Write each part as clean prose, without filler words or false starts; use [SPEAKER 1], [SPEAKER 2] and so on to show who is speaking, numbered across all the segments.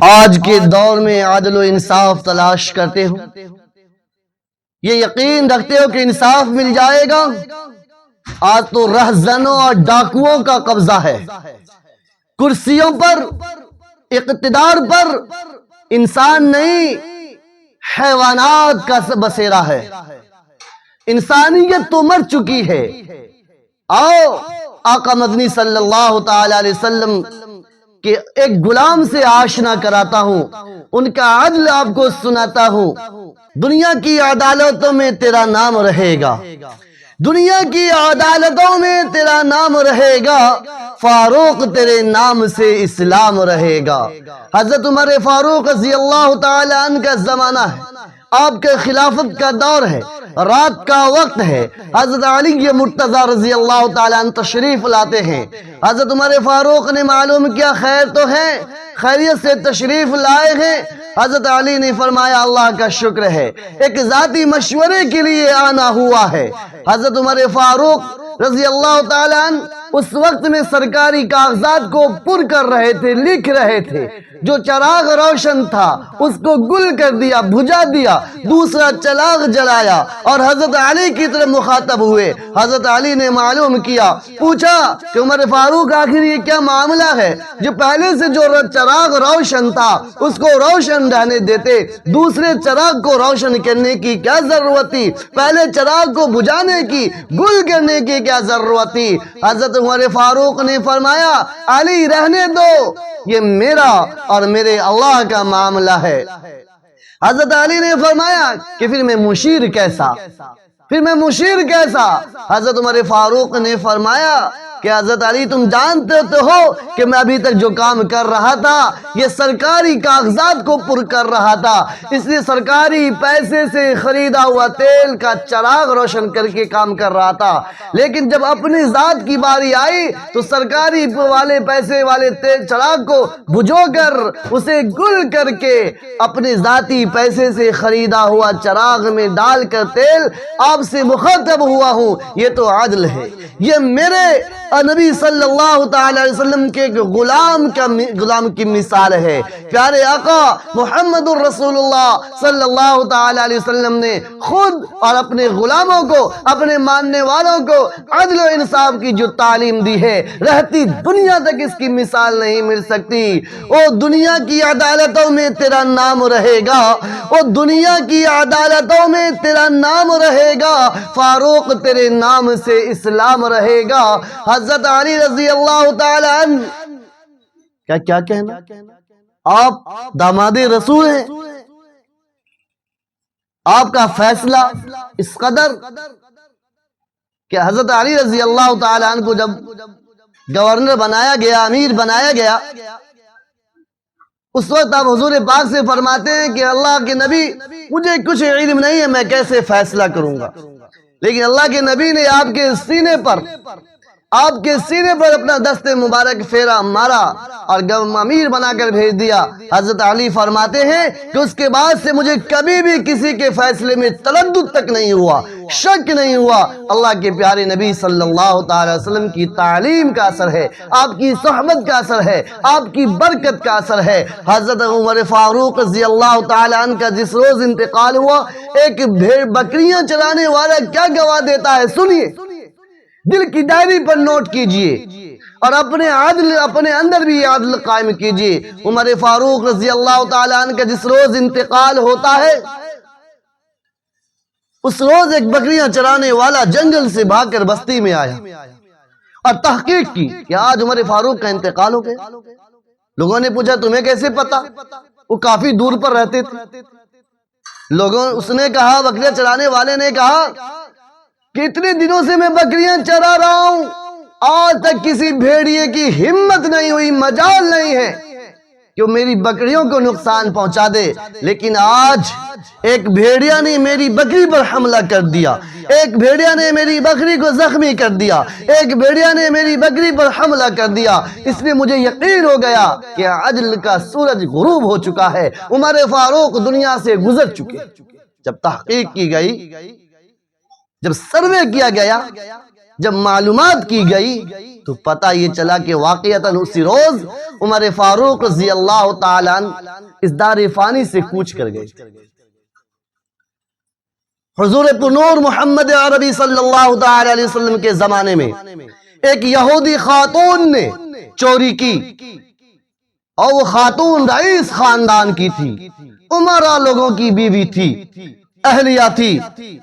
[SPEAKER 1] آج کے دور میں عدل و انصاف تلاش کرتے ہو، یہ یقین رکھتے ہو کہ انصاف مل جائے گا؟ آج تو رہزنوں اور ڈاکوؤں کا قبضہ ہے، کرسیوں پر، اقتدار پر انسان نہیں حیوانات کا بسیرا ہے۔ انسانیت تو مر چکی ہے۔ آؤ آقا مدنی صلی اللہ تعالی علیہ وسلم کہ ایک غلام سے آشنا کراتا ہوں، ان کا عدل آپ کو سناتا ہوں۔ دنیا کی عدالتوں میں تیرا نام رہے گا، دنیا کی عدالتوں میں تیرا نام رہے گا، فاروق تیرے نام سے اسلام رہے گا۔ حضرت عمر فاروق رضی اللہ تعالی عنہ کا زمانہ ہے، آپ کے خلافت کا دور ہے، رات کا وقت ہے، حضرت علی مرتضی رضی اللہ تعالیٰ عنہ تشریف لاتے ہیں۔ حضرت عمر فاروق نے معلوم کیا خیر تو ہے، خیریت سے تشریف لائے ہیں۔ حضرت علی نے فرمایا اللہ کا شکر ہے، ایک ذاتی مشورے کے لیے آنا ہوا ہے۔ حضرت عمر فاروق رضی اللہ تعالیٰ عنہ اس وقت میں سرکاری کاغذات کو پر کر رہے تھے، لکھ رہے تھے۔ جو چراغ روشن تھا اس کو گل کر دیا، بجھا دیا، دوسرا چراغ جلایا اور حضرت علی کی طرف مخاطب ہوئے۔ حضرت علی نے معلوم کیا، پوچھا کہ عمر فاروق آخر یہ کیا معاملہ ہے؟ جو پہلے سے جو چراغ روشن تھا اس کو روشن رہنے دیتے، دوسرے چراغ کو روشن کرنے کی کیا ضرورت تھی؟ پہلے چراغ کو بجھانے کی، گل کرنے کی کیا ضرورت تھی؟ حضرت عمر فاروق نے فرمایا علی رہنے دو، یہ میرا اور میرے اللہ کا معاملہ ہے۔ حضرت علی نے فرمایا کہ پھر میں مشیر کیسا؟ حضرت عمر فاروق نے فرمایا کہ حضرت علی تم جانتے تو ہو کہ میں ابھی تک جو کام کر رہا تھا یہ سرکاری کاغذات کو پر کر رہا تھا، اس لیے سرکاری پیسے سے خریدا ہوا تیل کا چراغ روشن کر کے کام کر رہا تھا، لیکن جب اپنی ذات کی باری آئی تو سرکاری والے پیسے والے تیل چراغ کو بجھو کر اسے گل کر کے اپنے ذاتی پیسے سے خریدا ہوا چراغ میں ڈال کر تیل آپ سے مخاطب ہوا ہوں۔ یہ تو عدل ہے، یہ میرے نبی صلی اللہ تعالی علیہ وسلم کے غلام کی مثال ہے۔ پیارے آقا محمد الرسول اللہ صلی اللہ تعالی علیہ وسلم نے خود اور اپنے غلاموں کو، اپنے ماننے والوں کو عدل و انصاف کی جو تعلیم دی ہے، رہتی دنیا تک اس کی مثال نہیں مل سکتی۔ او دنیا کی عدالتوں میں تیرا نام رہے گا، او دنیا کی عدالتوں میں تیرا نام رہے گا، فاروق تیرے نام سے اسلام رہے گا۔ حضرت علی رضی اللہ تعالی عنہ کیا کہنا، آپ داماد رسول ہیں، آپ کا فیصلہ اس قدر کہ حضرت علی رضی اللہ تعالی عنہ کو جب گورنر بنایا گیا، امیر بنایا گیا، اس وقت آپ حضور پاک سے فرماتے ہیں کہ اللہ کے نبی مجھے کچھ علم نہیں ہے، میں کیسے فیصلہ کروں گا، لیکن اللہ کے نبی نے آپ کے سینے پر اپنا دست مبارک پھیرا مارا اور امیر بنا کر بھیج دیا۔ حضرت علی فرماتے ہیں کہ اس کے بعد سے مجھے کبھی بھی کسی کے فیصلے میں تردد تک نہیں ہوا، شک نہیں ہوا۔ اللہ کے پیارے نبی صلی اللہ تعالی وسلم کی تعلیم کا اثر ہے، آپ کی صحبت کا اثر ہے، آپ کی برکت کا اثر ہے۔ حضرت عمر فاروق رضی اللہ تعالی عنہ کا جس روز انتقال ہوا، ایک بھیڑ بکریاں چرانے والا کیا گواہ دیتا ہے، سنیے، دل کی ڈائری پر نوٹ کیجئے اور اپنے اندر بھی عدل قائم کیجئے۔ عمر فاروق رضی اللہ تعالی عنہ کا جس روز انتقال ہوتا ہے، اس روز ایک بکریاں چرانے والا جنگل سے بھاگ کر بستی میں آیا اور تحقیق کی کہ آج عمر فاروق کا انتقال ہو گیا۔ لوگوں نے پوچھا تمہیں کیسے پتا؟ وہ کافی دور پر رہتے تھے۔ اس نے کہا، بکریاں چرانے والے نے کہا کہ اتنے دنوں سے میں بکریاں چرا رہا ہوں، آج تک کسی بھیڑیے کی ہمت نہیں ہوئی، مجال نہیں ہے کہ وہ میری بکریوں کو نقصان پہنچا دے، لیکن آج ایک بھیڑیا نے میری بکری پر حملہ کر دیا، ایک بھیڑیا نے میری بکری کو زخمی کر دیا، ایک بھیڑیا نے میری بکری پر حملہ کر دیا۔ اس لیے مجھے یقین ہو گیا کہ عدل کا سورج غروب ہو چکا ہے، عمر فاروق دنیا سے گزر چکے۔ جب تحقیق کی گئی، جب سروے کیا گیا، جب معلومات کی گئی تو پتہ یہ چلا کہ واقعتاً اسی روز عمر فاروق رضی اللہ تعالیٰ عنہ اس دار فانی سے کوچ کر گئے۔ حضور پرنور محمد عربی صلی اللہ تعالیٰ علیہ وسلم کے زمانے میں ایک یہودی خاتون نے چوری کی، اور وہ خاتون رئیس خاندان کی تھی، امرا لوگوں کی بیوی تھی، اہلیہ تھی۔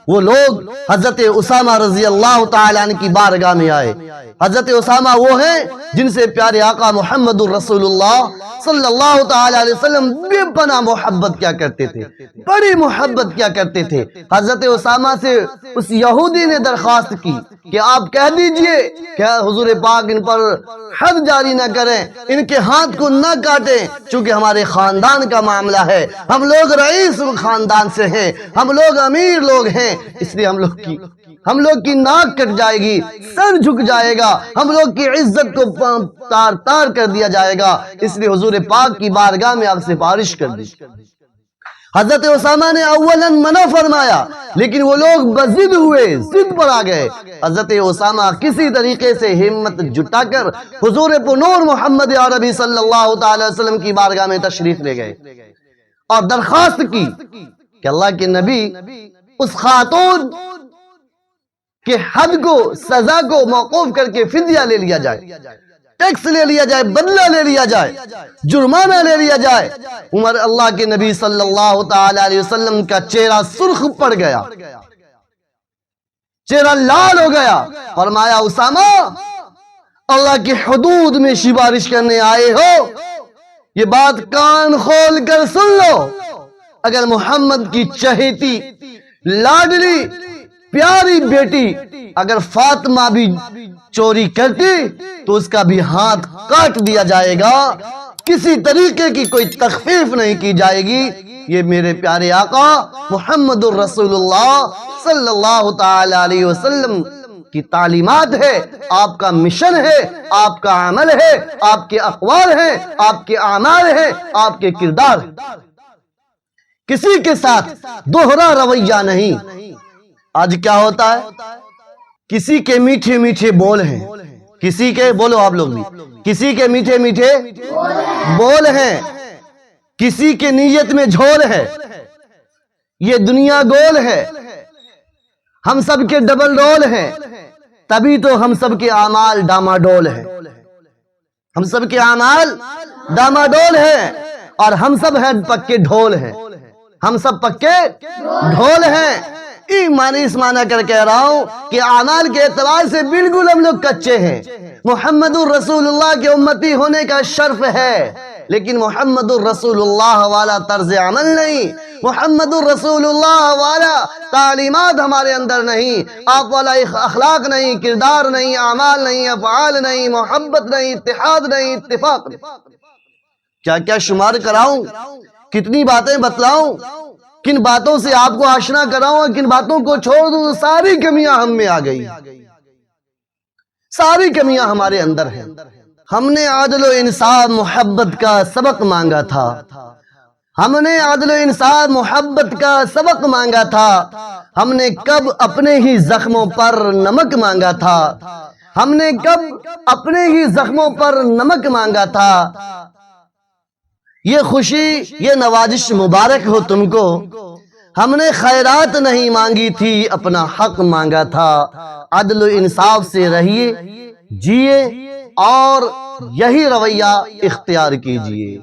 [SPEAKER 1] وہ لوگ حضرت اسامہ رضی اللہ تعالیٰ عنہ کی بارگاہ میں آئے۔ حضرت اسامہ وہ ہیں جن سے پیارے آقا محمد الرسول اللہ صلی اللہ تعالیٰ علیہ وسلم بے پناہ محبت کیا کرتے تھے، بڑی محبت کیا کرتے تھے۔ حضرت اسامہ سے اس یہودی نے درخواست کی کہ آپ کہہ دیجئے کہ حضور پاک ان پر حد جاری نہ کریں، ان کے ہاتھ کو نہ کاٹیں، چونکہ ہمارے خاندان کا معاملہ ہے، ہم لوگ رئیس خاندان سے ہیں، ہم لوگ امیر لوگ ہیں، اس لیے ہم لوگ کی ناک کٹ جائے گی، سر جھک جائے گا، ہم لوگ کی عزت کو تار تار کر دیا جائے گا، اس لیے حضور پاک کی بارگاہ میں آپ سفارش کر دی۔ حضرت اسامہ نے اولاً منع فرمایا، لیکن وہ لوگ بضد ہوئے، ضد پر آ گئے۔ حضرت اسامہ کسی طریقے سے ہمت جٹا کر حضور پرنور محمد عربی صلی اللہ تعالی وسلم کی بارگاہ میں تشریف لے گئے اور درخواست کی کہ اللہ کے نبی اس خاتون کہ حد کو، سزا کو موقوف کر کے فدیہ لے لیا جائے، ٹیکس لے لیا جائے، بدلہ لے لیا جائے، جرمانہ لے لیا جائے۔ عمر اللہ کے نبی صلی اللہ تعالی علیہ وسلم کا چہرہ سرخ پڑ گیا، چہرہ لال ہو گیا۔ فرمایا اسامہ، اللہ کی حدود میں سفارش کرنے آئے ہو، یہ بات کان کھول کر سن لو، اگر محمد کی چہیتی لاڈلی پیاری بیٹی اگر فاطمہ بھی چوری کرتی تو اس کا بھی ہاتھ کاٹ دیا جائے گا، کسی طریقے کی کوئی تخفیف نہیں کی جائے گی۔ یہ میرے پیارے آقا محمد الرسول اللہ صلی اللہ تعالی علیہ وسلم کی تعلیمات ہے، آپ کا مشن ہے، آپ کا عمل ہے، آپ کے اقوال ہیں، آپ کے اعمال ہیں، آپ کے کردار ہیں۔ کسی کے ساتھ دوہرا رویہ نہیں۔ آج کیا ہوتا ہے؟ کسی کے میٹھے میٹھے بول ہیں، کسی کے، بولو آپ لوگ بھی، کسی کے میٹھے میٹھے بول ہیں، کسی کے نیت میں جھول ہے۔ یہ دنیا گول ہے، ہم سب کے ڈبل رول ہیں، تبھی تو ہم سب کے اعمال ڈاماڈول ہیں، ہم سب کے اعمال ڈاماڈول ہیں، اور ہم سب ہیں پکے ڈھول ہیں، ہم سب پکے ڈھول ہیں۔ اس معنی کر کہہ رہا ہوں کہ اعمال کے اعتبار سے بالکل ہم لوگ کچے ہیں۔ محمد الرسول اللہ کے امتی ہونے کا شرف ہے، لیکن محمد الرسول اللہ والا طرز عمل نہیں، محمد الرسول اللہ والا تعلیمات ہمارے اندر نہیں، آپ والا اخلاق نہیں، کردار نہیں، اعمال نہیں، افعال نہیں، محبت نہیں، اتحاد نہیں، اتفاق نہیں۔ کیا کیا شمار کراؤں، کتنی باتیں بتلاؤں، کن باتوں سے آپ کو آشنا کراؤں اور کن باتوں کو چھوڑ دوں، ساری کمیاں ہم میں آ گئی، ساری کمیاں ہمارے اندر ہیں۔ ہم نے عدل و انصاف محبت کا سبق مانگا تھا، ہم نے عدل و انصاف محبت کا سبق مانگا تھا، ہم نے کب اپنے ہی زخموں پر نمک مانگا تھا، ہم نے کب اپنے ہی زخموں پر نمک مانگا تھا۔ یہ خوشی، یہ نوازش مبارک ہو تم کو، ہم نے خیرات نہیں مانگی تھی، اپنا حق مانگا تھا۔ عدل و انصاف سے رہیے، جیے اور یہی رویہ اختیار کیجئے۔